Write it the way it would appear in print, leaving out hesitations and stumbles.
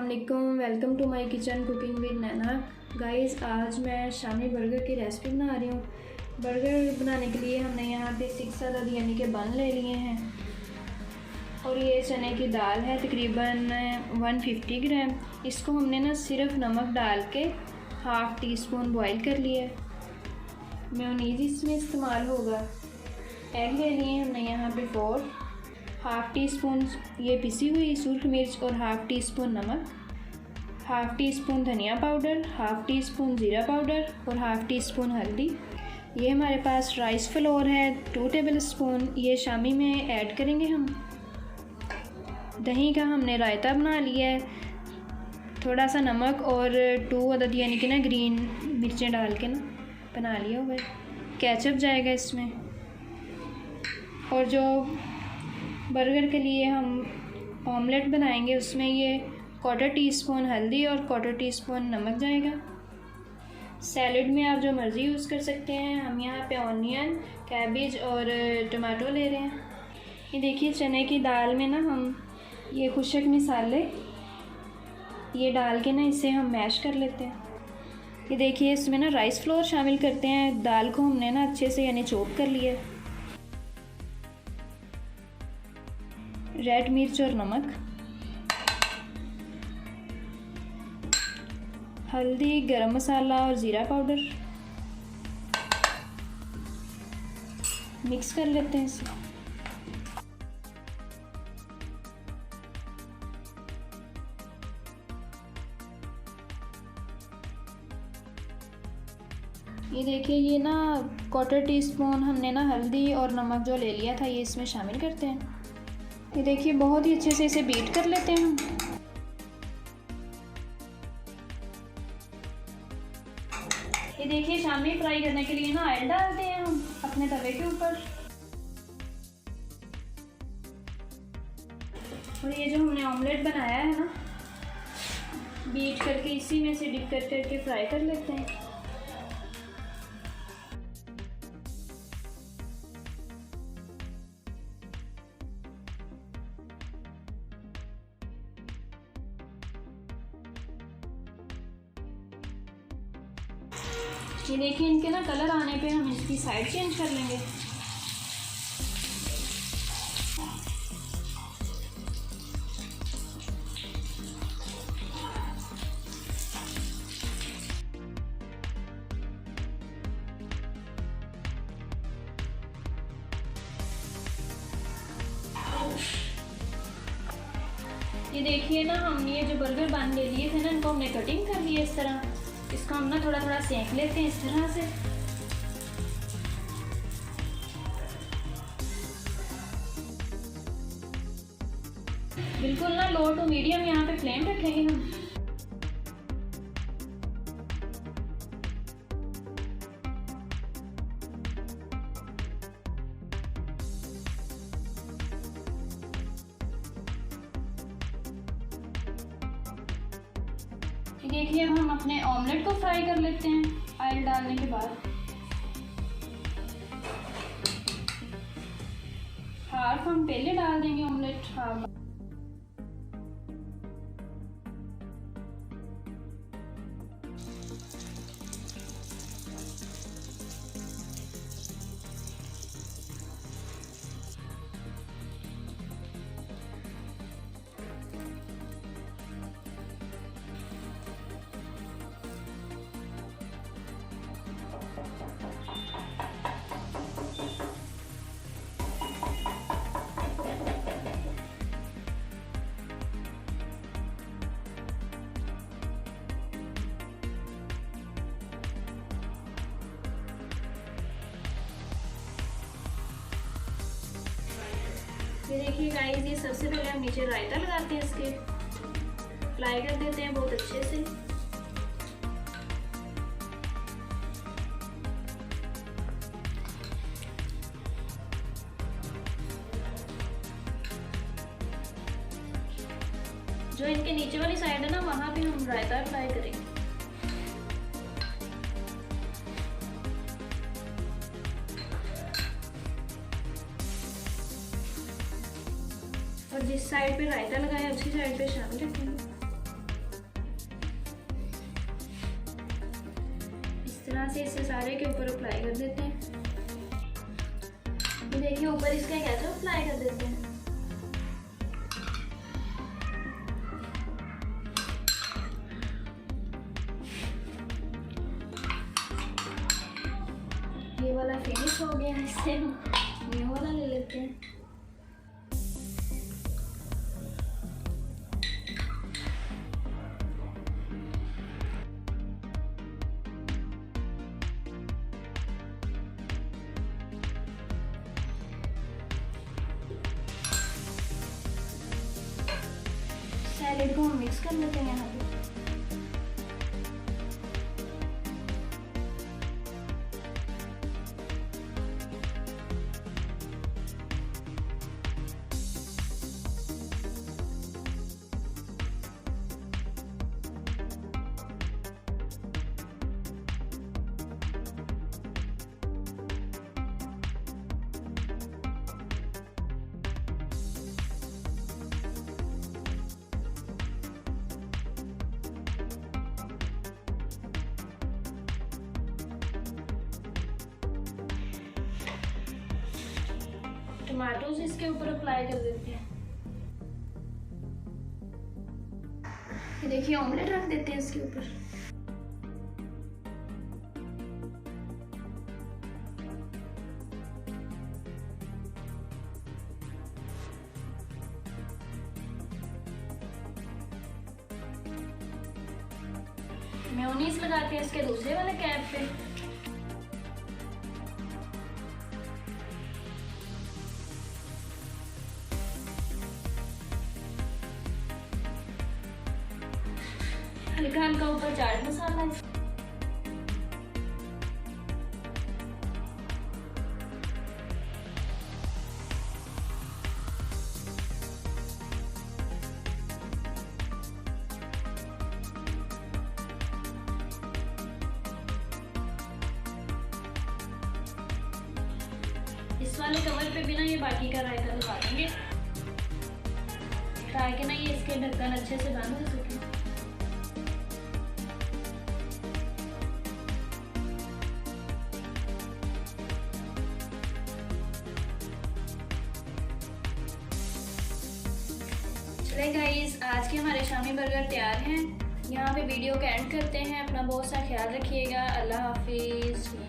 अस्सलामुअलैकुम, welcome to my kitchen cooking with Naina. Guys, आज मैं शामी बर्गर की रेसिपी बना रही हूँ। बर्गर बनाने के लिए हमने यहाँ पे 6 अदद यानी कि बन ले लिए हैं और ये चने की दाल है तकरीबन 150 ग्राम। इसको हमने ना सिर्फ नमक डाल के हाफ़ टी स्पून बॉयल कर लिया है। मेयोनीज़ इसमें इस्तेमाल होगा। एग ले लिए हमने यहाँ पे 4, हाफ़ टी स्पून ये पिसी हुई सूरख मिर्च और हाफ़ टी स्पून नमक, हाफ़ टी स्पून धनिया पाउडर, हाफ़ टी स्पून ज़ीरा पाउडर और हाफ़ टी स्पून हल्दी। ये हमारे पास राइस फ्लोर है 2 टेबल स्पून, ये शामी में ऐड करेंगे हम। दही का हमने रायता बना लिया है, थोड़ा सा नमक और 2 अदद यानी कि ना ग्रीन मिर्चें डाल के ना बना लिया हुआ है। केचप जाएगा इसमें। और जो बर्गर के लिए हम ऑमलेट बनाएंगे उसमें ये 1/4 टी स्पून हल्दी और 1/4 टी स्पून नमक जाएगा। सैलड में आप जो मर्ज़ी यूज़ कर सकते हैं। हम यहाँ पे ऑनियन, कैबेज और टमाटो ले रहे हैं। ये देखिए चने की दाल में ना हम ये खुशक मसाले ये डाल के ना इसे हम मैश कर लेते हैं। ये देखिए इसमें ना राइस फ्लोर शामिल करते हैं। दाल को हमने ना अच्छे से यानी चॉप कर लिया है। रेड मिर्च और नमक, हल्दी, गरम मसाला और ज़ीरा पाउडर मिक्स कर लेते हैं इसे। ये देखिए ये ना 1/4 टी स्पून हमने ना हल्दी और नमक जो ले लिया था ये इसमें शामिल करते हैं। ये देखिए बहुत ही अच्छे से इसे बीट कर लेते हैं हम। ये देखिए शामी फ्राई करने के लिए ना ऑयल डालते हैं हम अपने तवे के ऊपर। और ये जो हमने ऑमलेट बनाया है ना बीट करके इसी में से डिप कर करके फ्राई कर लेते हैं। ये देखिए इनके ना कलर आने पे हम इसकी साइड चेंज कर लेंगे। ये देखिए ना हम ये जो बर्गर बन ले लिए थे ना इनको हमने कटिंग कर ली है इस तरह। इसको हम ना थोड़ा थोड़ा सेंक लेते हैं इस तरह से। बिल्कुल ना लो टू मीडियम यहाँ पे फ्लेम रखेंगे हम। देखिए अब हम अपने ऑमलेट को फ्राई कर लेते हैं ऑयल डालने के बाद। हाफ हम पहले डाल देंगे ऑमलेट, हाफ। ये देखिए गाइस, ये सबसे पहले हम नीचे रायता लगाते हैं, इसके अप्लाई कर देते हैं बहुत अच्छे से। जो इनके नीचे वाली साइड है ना वहाँ पे हम रायता अप्लाई करेंगे। और जिस साइड पे रायता लगाया उसी साइड पे शामिल रखेंगे। तरह से इसे सारे के ऊपर अप्लाई कर देते हैं। ये देखिए ऊपर इसका केचप अप्लाई कर देते हैं। ये वाला फिनिश हो गया, इससे ये वाला ले लेते हैं। सैलेड को हम मिक्स कर लेते हैं यहाँ पे। टमाटोज इसके ऊपर अप्लाई कर देते हैं। ये देखिए ऑमलेट रख देते हैं इसके ऊपर। मेयोनीज लगाते हैं इसके दूसरे वाले कैप पे। हल्का हल्का ऊपर चाट मसाला। इस वाले कवर पे भी ना ये बाकी का रायता लगा देंगे ताकि ना ये इसके ढक्कन अच्छे से बंद हो सके। चलिए गाइस, आज के हमारे शामी बर्गर तैयार हैं। यहाँ पे वीडियो को एंड करते हैं। अपना बहुत सा ख्याल रखिएगा। अल्लाह हाफिज़।